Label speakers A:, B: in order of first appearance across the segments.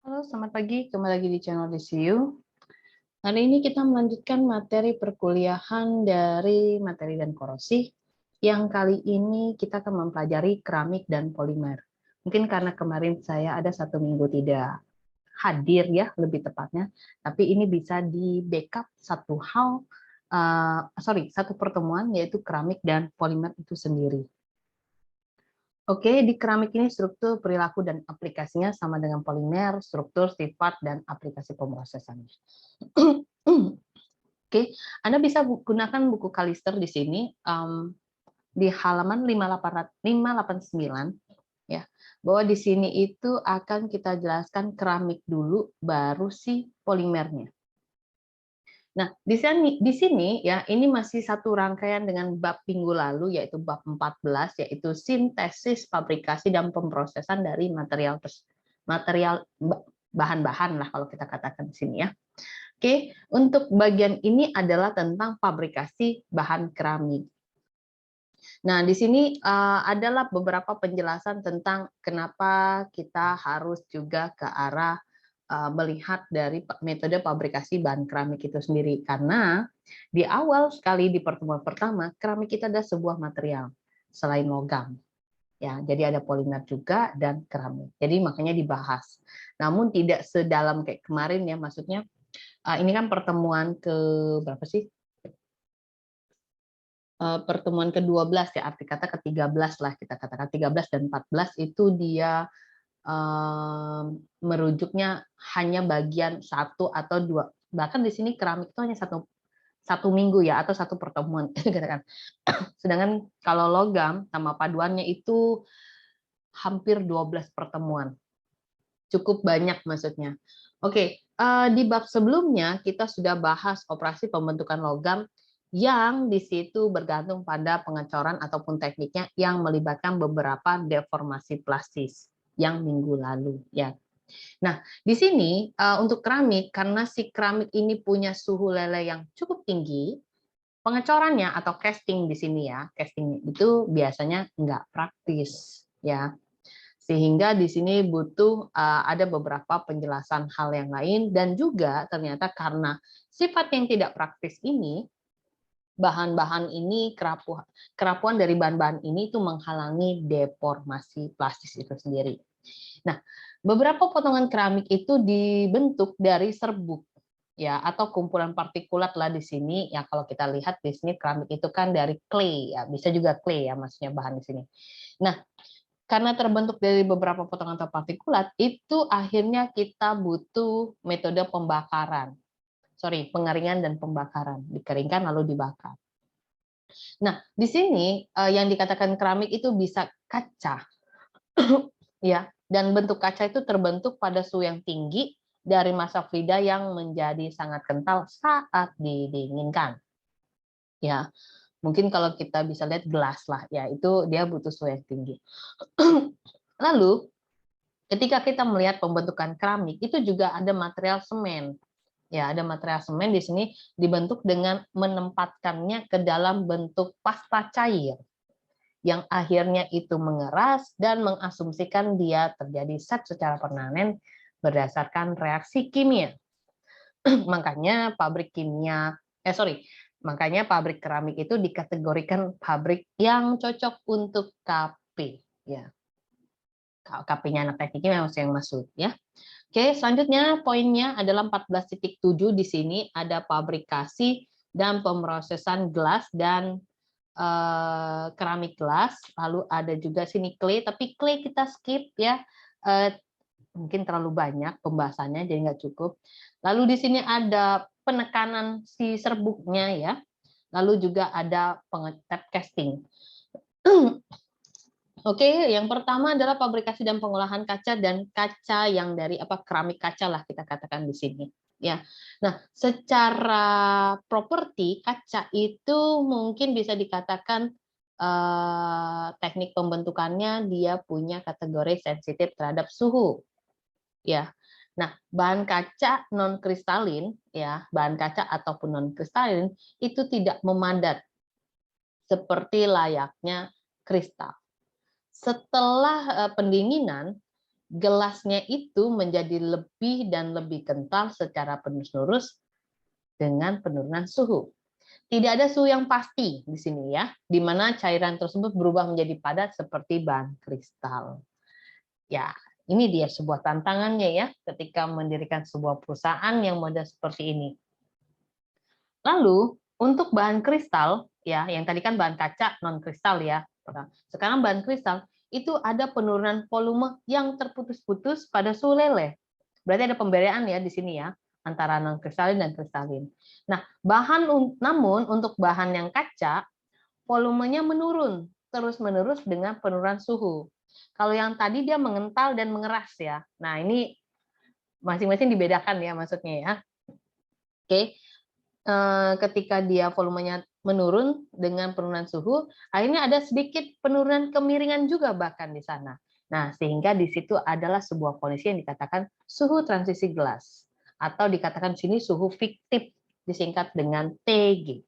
A: Halo, selamat pagi. Kembali lagi di channel DCU. Hari ini kita melanjutkan materi perkuliahan dari materi dan korosi. Yang kali ini kita akan mempelajari keramik dan polimer. Mungkin karena kemarin saya ada 1 minggu tidak hadir ya, lebih tepatnya. Tapi ini bisa di backup satu pertemuan, yaitu keramik dan polimer itu sendiri. Oke, di keramik ini struktur, perilaku, dan aplikasinya sama dengan polimer, struktur, sifat, dan aplikasi pemrosesannya. Oke, Anda bisa gunakan buku Kalister di sini, di halaman 589, ya, bahwa di sini itu akan kita jelaskan keramik dulu, baru si polimernya. Nah, di sini ya, ini masih satu rangkaian dengan bab minggu lalu, yaitu bab 14, yaitu sintesis, fabrikasi, dan pemrosesan dari material bahan-bahan lah kalau kita katakan di sini ya. Oke, untuk bagian ini adalah tentang fabrikasi bahan keramik. Nah, di sini adalah beberapa penjelasan tentang kenapa kita harus juga ke arah melihat dari metode fabrikasi bahan keramik itu sendiri. Karena di awal sekali di pertemuan pertama, keramik itu adalah sebuah material selain logam. Ya, jadi ada polimer juga dan keramik. Jadi makanya dibahas. Namun tidak sedalam kayak kemarin ya, maksudnya ini kan pertemuan ke berapa sih? Pertemuan ke-12 ya, arti kata ke-13 lah kita katakan, 13 dan 14 itu dia merujuknya hanya bagian 1 atau 2, bahkan di sini keramik itu hanya satu minggu ya, atau satu pertemuan. Sedangkan kalau logam sama paduannya itu hampir 12 pertemuan, cukup banyak maksudnya. Oke, di bab sebelumnya kita sudah bahas operasi pembentukan logam yang di situ bergantung pada pengecoran ataupun tekniknya yang melibatkan beberapa deformasi plastis yang minggu lalu ya. Nah, di sini untuk keramik, karena si keramik ini punya suhu leleh yang cukup tinggi, pengecorannya atau casting di sini ya, casting itu biasanya nggak praktis ya. Sehingga di sini butuh ada beberapa penjelasan hal yang lain, dan juga ternyata karena sifat yang tidak praktis ini, bahan-bahan ini, kerapuan dari bahan-bahan ini itu menghalangi deformasi plastis itu sendiri. Nah, beberapa potongan keramik itu dibentuk dari serbuk ya, atau kumpulan partikulat lah di sini ya. Kalau kita lihat di sini keramik itu kan dari clay ya, bisa juga clay ya maksudnya bahan di sini. Nah, karena terbentuk dari beberapa potongan atau partikulat, itu akhirnya kita butuh metode pembakaran. Pengeringan dan pembakaran. Dikeringkan lalu dibakar. Nah, di sini yang dikatakan keramik itu bisa kaca. Ya, dan bentuk kaca itu terbentuk pada suhu yang tinggi dari massa Frida yang menjadi sangat kental saat didinginkan. Ya, mungkin kalau kita bisa lihat gelas lah, ya itu dia butuh suhu yang tinggi. Lalu, ketika kita melihat pembentukan keramik, itu juga ada material semen. Ya, ada material semen di sini dibentuk dengan menempatkannya ke dalam bentuk pasta cair yang akhirnya itu mengeras dan mengasumsikan dia terjadi zat secara permanen berdasarkan reaksi kimia. Makanya pabrik keramik itu dikategorikan pabrik yang cocok untuk KP ya. KP-nya anak tekniknya memang yang masuk ya. Oke, selanjutnya poinnya adalah 14.7 di sini ada fabrikasi dan pemrosesan gelas dan keramik gelas, lalu ada juga sini clay, tapi clay kita skip ya, mungkin terlalu banyak pembahasannya jadi nggak cukup. Lalu di sini ada penekanan si serbuknya ya, lalu juga ada pengetep casting. Oke, yang pertama adalah fabrikasi dan pengolahan kaca, dan kaca yang dari keramik kaca lah kita katakan di sini ya. Nah, secara properti kaca itu mungkin bisa dikatakan teknik pembentukannya dia punya kategori sensitif terhadap suhu ya. Nah, bahan kaca non kristalin ya, bahan kaca ataupun non kristalin itu tidak memadat seperti layaknya kristal. Setelah pendinginan, gelasnya itu menjadi lebih dan lebih kental secara terus-menerus dengan penurunan suhu. Tidak ada suhu yang pasti di sini ya, di mana cairan tersebut berubah menjadi padat seperti bahan kristal. Ya, ini dia sebuah tantangannya ya ketika mendirikan sebuah perusahaan yang model seperti ini. Lalu untuk bahan kristal ya, yang tadi kan bahan kaca non kristal ya. Sekarang bahan kristal itu ada penurunan volume yang terputus-putus pada suhu leleh. Berarti ada pembedaan ya di sini ya antara non kristalin dan kristalin. Nah, namun untuk bahan yang kaca volumenya menurun terus-menerus dengan penurunan suhu. Kalau yang tadi dia mengental dan mengeras ya. Nah, ini masing-masing dibedakan ya maksudnya ya. Oke. Ketika dia volumenya menurun dengan penurunan suhu, akhirnya ada sedikit penurunan kemiringan juga bahkan di sana. Nah, sehingga di situ adalah sebuah kondisi yang dikatakan suhu transisi gelas atau dikatakan sini suhu fiktif disingkat dengan TG.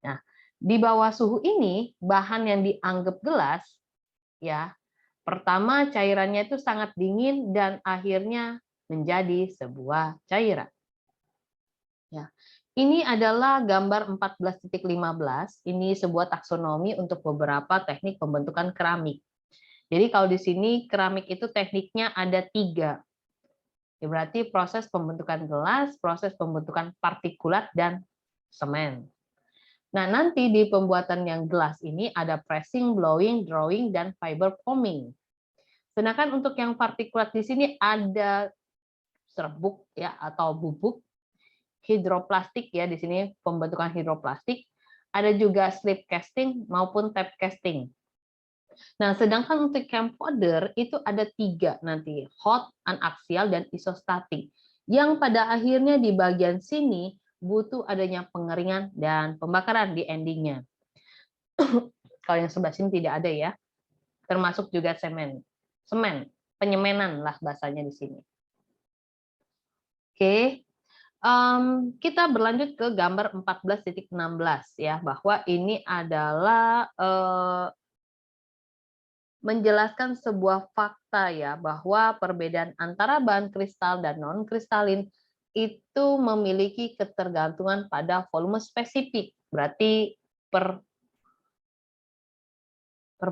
A: Nah, di bawah suhu ini bahan yang dianggap gelas ya, pertama cairannya itu sangat dingin dan akhirnya menjadi sebuah cairan. Ya. Ini adalah gambar 14.15. Ini sebuah taksonomi untuk beberapa teknik pembentukan keramik. Jadi kalau di sini keramik itu tekniknya ada 3. Ya, berarti proses pembentukan gelas, proses pembentukan partikulat, dan semen. Nah, nanti di pembuatan yang gelas ini ada pressing, blowing, drawing, dan fiber foaming. Sedangkan untuk yang partikulat di sini ada serbuk ya atau bubuk, hidroplastik ya di sini pembentukan hidroplastik, ada juga slip casting maupun tap casting. Nah, sedangkan untuk camcorder itu ada 3 nanti, hot, anaksial, dan isostatik. Yang pada akhirnya di bagian sini butuh adanya pengeringan dan pembakaran di endingnya. Kalau yang sebelah sini tidak ada ya, termasuk juga semen, penyemenan lah bahasanya di sini. Oke. Kita berlanjut ke gambar 14.16 ya, bahwa ini adalah menjelaskan sebuah fakta ya, bahwa perbedaan antara bahan kristal dan non kristalin itu memiliki ketergantungan pada volume spesifik. Berarti per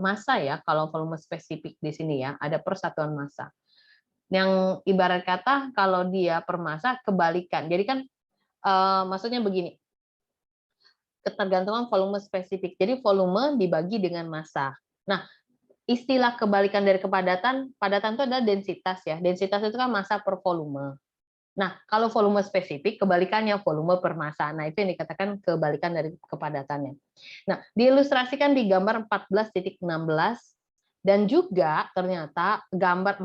A: massa ya, kalau volume spesifik di sini ya, ada persatuan massa. Yang ibarat kata kalau dia per massa kebalikan. Jadi kan maksudnya begini, ketergantungan volume spesifik. Jadi volume dibagi dengan massa. Nah, istilah kebalikan dari kepadatan, padatan itu adalah densitas ya. Densitas itu kan massa per volume. Nah, kalau volume spesifik, kebalikannya volume per massa. Nah, itu yang dikatakan kebalikan dari kepadatannya. Nah, diilustrasikan di gambar 14.16 dan juga ternyata gambar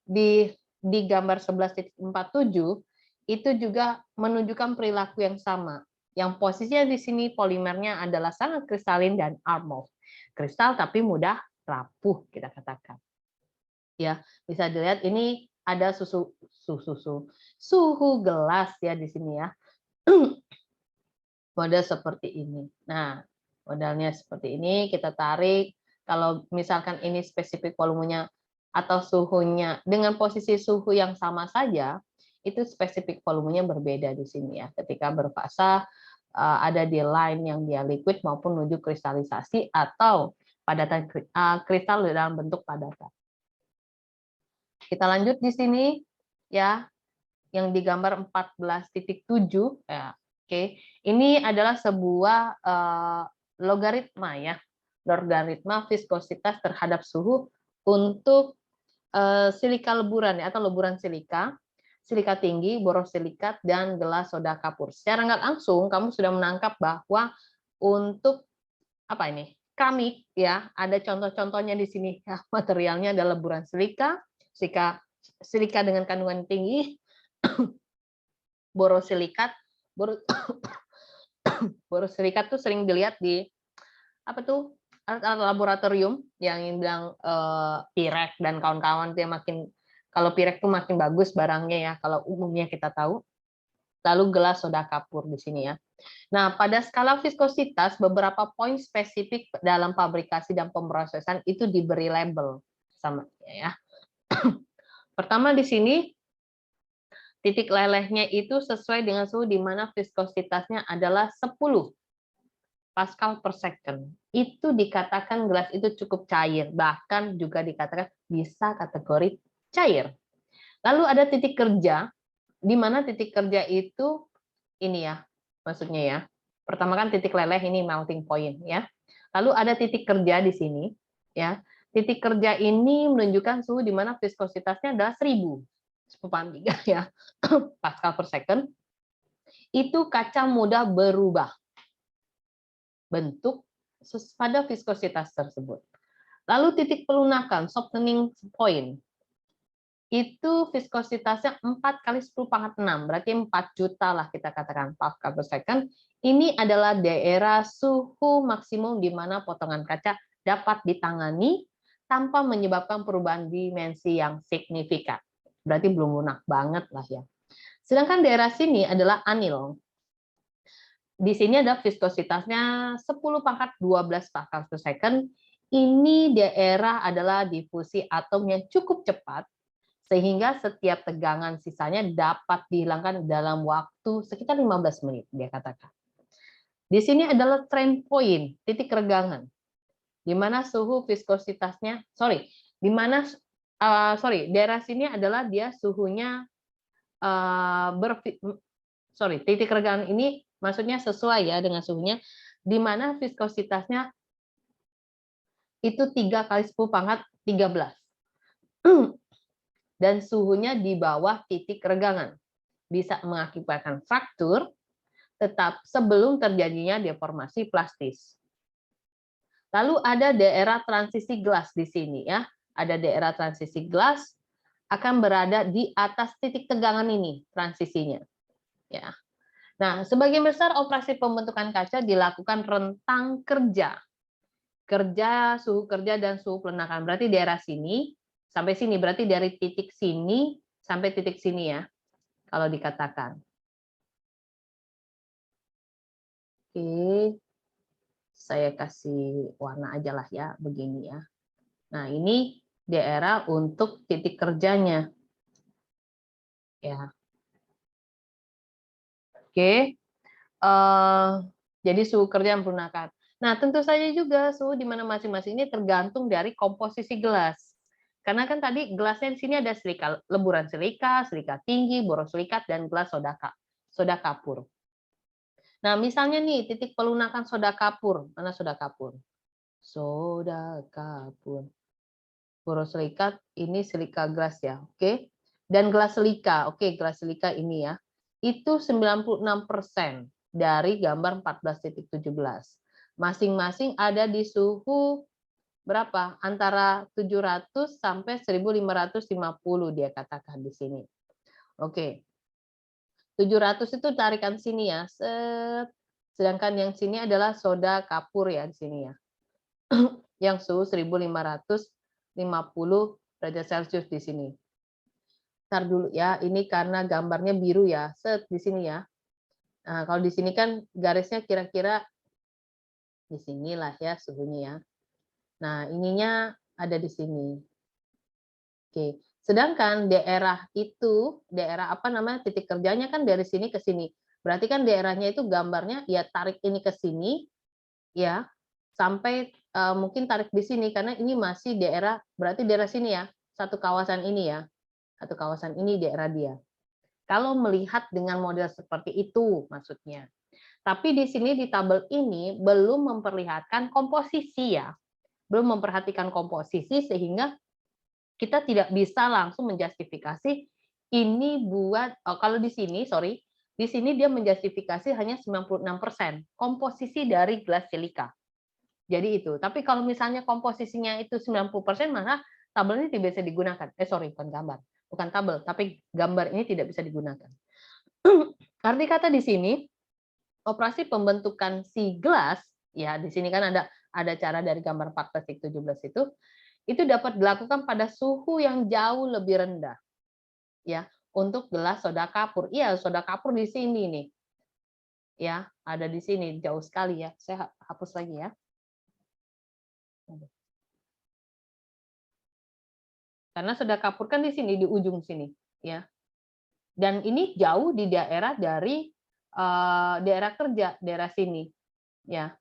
A: di gambar 11.47 itu juga menunjukkan perilaku yang sama. Yang posisinya di sini polimernya adalah sangat kristalin dan amorf. Kristal tapi mudah rapuh kita katakan. Ya, bisa dilihat ini ada suhu gelas ya di sini ya. Model seperti ini. Nah, modelnya seperti ini, kita tarik. Kalau misalkan ini spesifik volumenya atau suhunya dengan posisi suhu yang sama saja, itu spesifik volumenya berbeda di sini ya. Ketika berfasa ada di line yang dia liquid maupun menuju kristalisasi atau padatan kristal dalam bentuk padatan. Kita lanjut di sini ya, yang digambar 14.7 ya. Oke, ini adalah sebuah logaritma ya, logaritma viskositas terhadap suhu untuk silika leburan ya, atau leburan silika tinggi, borosilikat, dan gelas soda kapur. Secara nggak langsung kamu sudah menangkap bahwa untuk apa ini keramik ya, ada contoh-contohnya di sini ya, materialnya adalah leburan silika dengan kandungan tinggi, borosilikat. Borosilikat tuh sering dilihat di apa tuh alat laboratorium yang bilang pirek dan kawan-kawan tuh yang makin, kalau pirek tuh makin bagus barangnya ya kalau umumnya kita tahu. Lalu gelas soda kapur di sini ya. Nah, pada skala viskositas beberapa poin spesifik dalam fabrikasi dan pemrosesan itu diberi label sama ya. Pertama di sini titik lelehnya itu sesuai dengan suhu di mana viskositasnya adalah 10 Pascal per second. Itu dikatakan gelas itu cukup cair, bahkan juga dikatakan bisa kategori cair. Lalu ada titik kerja, di mana titik kerja itu ini ya, maksudnya ya. Pertama kan titik leleh ini melting point ya. Lalu ada titik kerja di sini ya. Titik kerja ini menunjukkan suhu di mana viskositasnya adalah 1000 10,3 ya Pascal per second. Itu kaca mudah berubah bentuk pada viskositas tersebut. Lalu titik pelunakan, softening point, itu viskositasnya 4 kali 10⁻⁶, berarti 4 juta lah kita katakan Pascal per second. Ini adalah daerah suhu maksimum di mana potongan kaca dapat ditangani tanpa menyebabkan perubahan dimensi yang signifikan. Berarti belum lunak banget lah ya. Sedangkan daerah sini adalah anil. Di sini ada viskositasnya 10⁻12 Pascal per second. Ini daerah adalah difusi atom yang cukup cepat, sehingga setiap tegangan sisanya dapat dihilangkan dalam waktu sekitar 15 menit, dia katakan. Di sini adalah trend point, titik regangan, di mana suhu viskositasnya, daerah sini adalah dia suhunya titik regangan ini maksudnya sesuai ya dengan suhunya, di mana viskositasnya itu 3 kali 10⁻13. Dan suhunya di bawah titik regangan. Bisa mengakibatkan fraktur, tetap sebelum terjadinya deformasi plastis. Lalu ada daerah transisi gelas di sini ya. Ada daerah transisi gelas akan berada di atas titik tegangan ini transisinya. Ya. Nah, sebagian besar operasi pembentukan kaca dilakukan rentang kerja, suhu kerja dan suhu pelunakan. Berarti daerah sini sampai sini, berarti dari titik sini sampai titik sini ya, kalau dikatakan. Oke, saya kasih warna aja lah ya, begini ya. Nah, ini daerah untuk titik kerjanya. Ya. Oke. Jadi suhu kerja yang menggunakan. Nah, tentu saja juga suhu di mana masing-masing ini tergantung dari komposisi gelas. Karena kan tadi gelasnya di sini ada silika, leburan silika, silika tinggi, borosilikat, dan gelas soda kapur. Nah, misalnya nih titik pelunakan soda kapur. Mana soda kapur? Soda kapur. Borosilikat ini silika gelas ya, oke. Dan gelas silika, oke, gelas silika ini ya. Itu 96% dari gambar 14.17. Masing-masing ada di suhu berapa? Antara 700 sampai 1550 dia katakan di sini. Oke. 700 itu tarikan sini ya. Sedangkan yang sini adalah soda kapur ya di sini ya. Yang suhu 1550 derajat Celcius di sini. Ntar dulu ya, ini karena gambarnya biru ya, di sini ya. Nah, kalau di sini kan garisnya kira-kira di sinilah ya suhunya ya. Nah, ininya ada di sini. Oke. Sedangkan daerah itu, daerah apa namanya, titik kerjanya kan dari sini ke sini. Berarti kan daerahnya itu gambarnya ya tarik ini ke sini, ya, sampai mungkin tarik di sini, karena ini masih daerah, berarti daerah sini ya, satu kawasan ini ya. Satu kawasan ini daerah dia. Kalau melihat dengan model seperti itu maksudnya. Tapi di sini di tabel ini belum memperlihatkan komposisi ya. Belum memperhatikan komposisi sehingga kita tidak bisa langsung menjustifikasi ini buat kalau di sini di sini dia menjustifikasi hanya 96% komposisi dari gelas silika. Jadi itu. Tapi kalau misalnya komposisinya itu 90%, maka tabel ini tidak bisa digunakan. Bukan gambar. Bukan tabel, tapi gambar ini tidak bisa digunakan. Arti kata di sini, operasi pembentukan si gelas, ya di sini kan ada cara dari gambar 14.17 itu dapat dilakukan pada suhu yang jauh lebih rendah. Ya, untuk gelas soda kapur. Iya, soda kapur di sini nih. Ya, ada di sini jauh sekali ya. Saya hapus lagi ya. Karena sudah kapur kan di sini, di ujung sini, ya. Dan ini jauh di daerah dari daerah kerja, daerah sini, ya.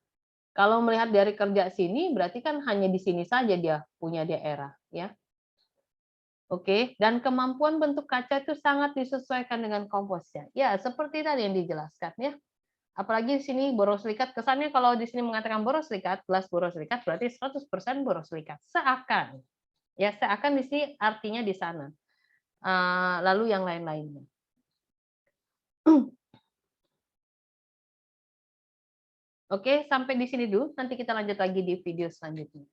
A: Kalau melihat dari kerja sini, berarti kan hanya di sini saja dia punya daerah, ya. Oke, dan kemampuan bentuk kaca itu sangat disesuaikan dengan komposnya. Ya, seperti tadi yang dijelaskan, ya. Apalagi di sini borosilikat, kesannya kalau di sini mengatakan borosilikat, gelas borosilikat berarti 100% borosilikat. Seakan. Ya, seakan di sini artinya di sana. Lalu yang lain-lainnya. Oke, sampai di sini dulu. Nanti kita lanjut lagi di video selanjutnya.